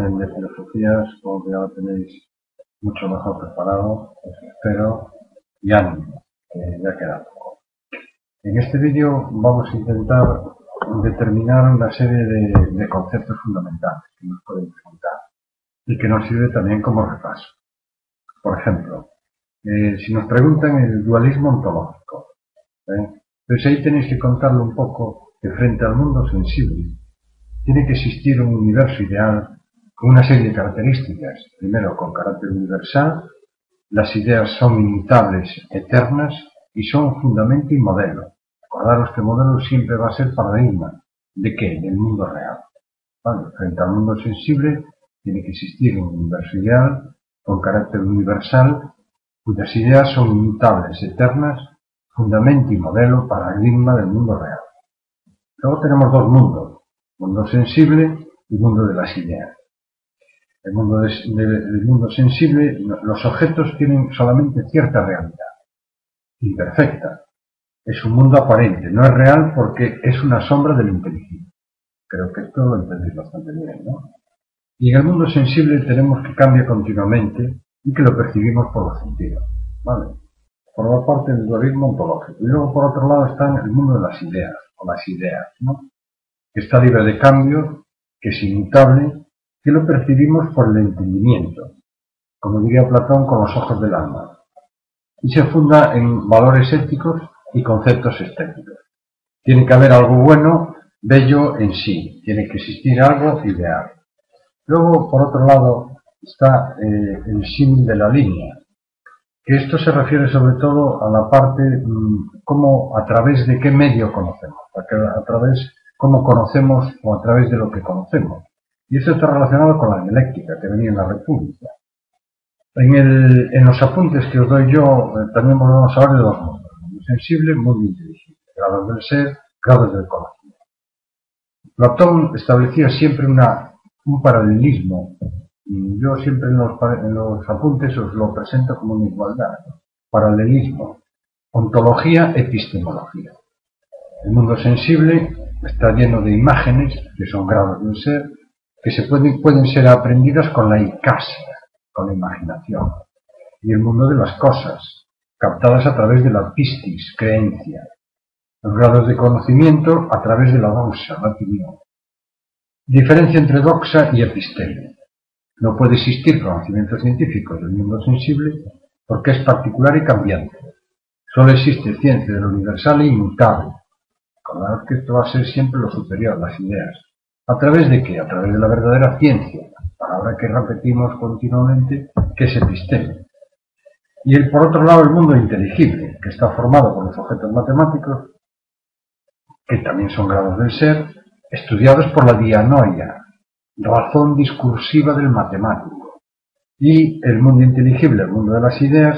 examen de filosofía, supongo que ya lo tenéis mucho mejor preparado, os espero, y ánimo, que ya queda poco. En este vídeo vamos a intentar determinar una serie de conceptos fundamentales que nos pueden preguntar y que nos sirve también como repaso. Por ejemplo, si nos preguntan el dualismo ontológico, pues ahí tenéis que contarle un poco que frente al mundo sensible tiene que existir un universo ideal con una serie de características. Primero, con carácter universal, las ideas son inmutables, eternas y son fundamento y modelo. Acordaros que modelo siempre va a ser paradigma. ¿De qué? Del mundo real. ¿Vale? Frente al mundo sensible tiene que existir un universo ideal con carácter universal, cuyas ideas son inmutables, eternas, fundamento y modelo, paradigma del mundo real. Luego tenemos dos mundos, mundo sensible y mundo de las ideas. El mundo sensible, los objetos tienen solamente cierta realidad, imperfecta. Es un mundo aparente, no es real porque es una sombra del inteligible. Creo que esto lo entendéis bastante bien, ¿no? Y en el mundo sensible tenemos que cambia continuamente y que lo percibimos por los sentidos, ¿vale? Forma parte del dualismo ontológico. Y luego, por otro lado, está el mundo de las ideas, o las ideas, ¿no? Que está libre de cambio, que es inmutable, que lo percibimos por el entendimiento, como diría Platón, con los ojos del alma, y se funda en valores éticos y conceptos estéticos. Tiene que haber algo bueno, bello en sí, tiene que existir algo ideal. Luego, por otro lado, está el símil de la línea, que esto se refiere sobre todo a la parte cómo, a través de qué medio conocemos, a través cómo conocemos o a través de lo que conocemos. Y esto está relacionado con la dialéctica que venía en la República. En los apuntes que os doy yo, también volvemos a hablar de dos mundos, mundo sensible, mundo inteligible, grados del ser, grados del conocimiento. Platón establecía siempre un paralelismo. Yo siempre en los apuntes os lo presento como una igualdad. Paralelismo, ontología, epistemología. El mundo sensible está lleno de imágenes, que son grados del ser, que pueden ser aprendidas con la icasia, con la imaginación. Y el mundo de las cosas, captadas a través de la pistis, creencia. Los grados de conocimiento a través de la doxa, la opinión. Diferencia entre doxa y episteme. No puede existir conocimiento científico del mundo sensible porque es particular y cambiante. Solo existe ciencia del universal e inmutable. Recordad que esto va a ser siempre lo superior, las ideas. ¿A través de qué? A través de la verdadera ciencia, palabra que repetimos continuamente, que es episteme. Y por otro lado, el mundo inteligible, que está formado por los objetos matemáticos, que también son grados del ser, estudiados por la dianoia, razón discursiva del matemático. Y el mundo inteligible, el mundo de las ideas,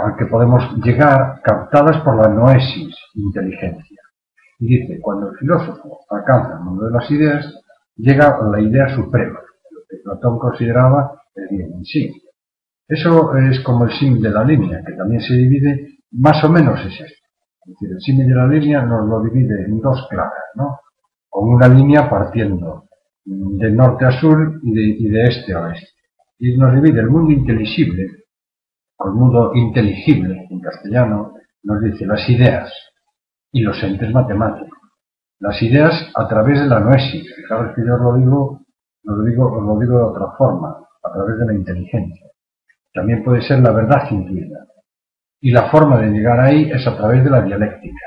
al que podemos llegar captadas por la noesis, inteligencia. Y dice, cuando el filósofo alcanza el mundo de las ideas, llega a la idea suprema, lo que Platón consideraba el bien en sí. Eso es como el símil de la línea, que también se divide, más o menos es esto. Es decir, el símil de la línea nos lo divide en dos claras, ¿no? Con una línea partiendo de norte a sur y de este a oeste. Y nos divide el mundo inteligible, o el mundo inteligible en castellano, nos dice las ideas y los entes matemáticos. Las ideas a través de la noesis. Fijaros que yo os lo digo de otra forma, a través de la inteligencia. También puede ser la verdad intuida. Y la forma de llegar ahí es a través de la dialéctica.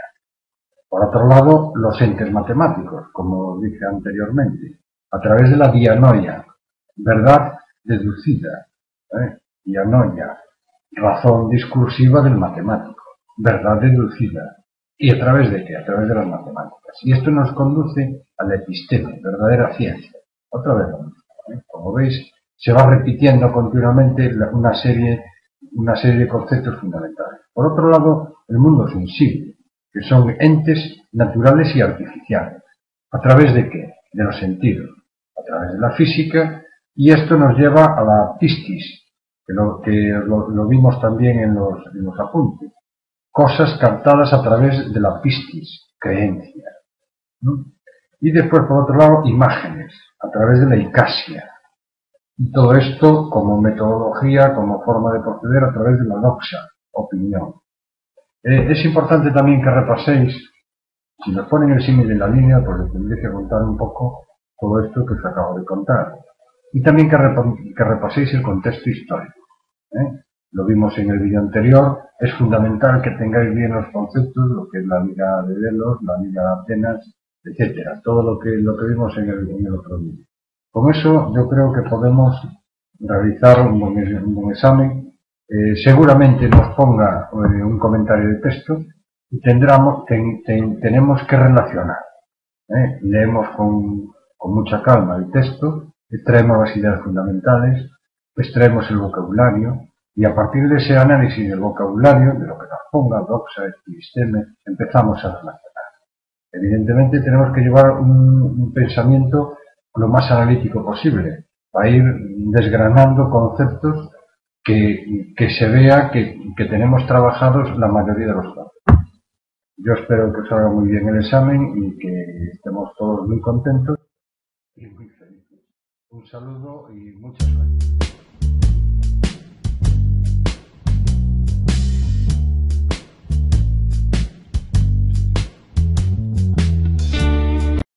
Por otro lado, los entes matemáticos, como dije anteriormente, a través de la dianoia, verdad deducida, dianoia, razón discursiva del matemático, verdad deducida. ¿Y a través de qué? A través de las matemáticas. Y esto nos conduce al episteme, verdadera ciencia. Otra vez lo mismo. Como veis, se va repitiendo continuamente una serie de conceptos fundamentales. Por otro lado, el mundo sensible, que son entes naturales y artificiales. ¿A través de qué? De los sentidos. A través de la física, y esto nos lleva a la pistis, que lo vimos también en los apuntes. Cosas captadas a través de la pistis, creencia, ¿no? Y después, por otro lado, imágenes, a través de la Icasia. Y todo esto como metodología, como forma de proceder a través de la doxa, opinión. Es importante también que repaséis, si nos ponen el símil en la línea, pues les tendréis que contar un poco todo esto que os acabo de contar. Y también que repaséis el contexto histórico. Lo vimos en el vídeo anterior, es fundamental que tengáis bien los conceptos, lo que es la Liga de Delos, la Liga de Atenas, etcétera, todo lo que vimos en el otro vídeo. Con eso yo creo que podemos realizar un buen examen. Seguramente nos ponga un comentario de texto y tenemos que relacionar. Leemos con mucha calma el texto, extraemos las ideas fundamentales, extraemos el vocabulario y a partir de ese análisis del vocabulario, de lo que nos ponga, doxa, episteme, empezamos a relacionar. Evidentemente tenemos que llevar un pensamiento lo más analítico posible, para ir desgranando conceptos que se vea que tenemos trabajados la mayoría de los casos. Yo espero que os salga muy bien el examen y que estemos todos muy contentos y muy felices. Un saludo y mucha suerte.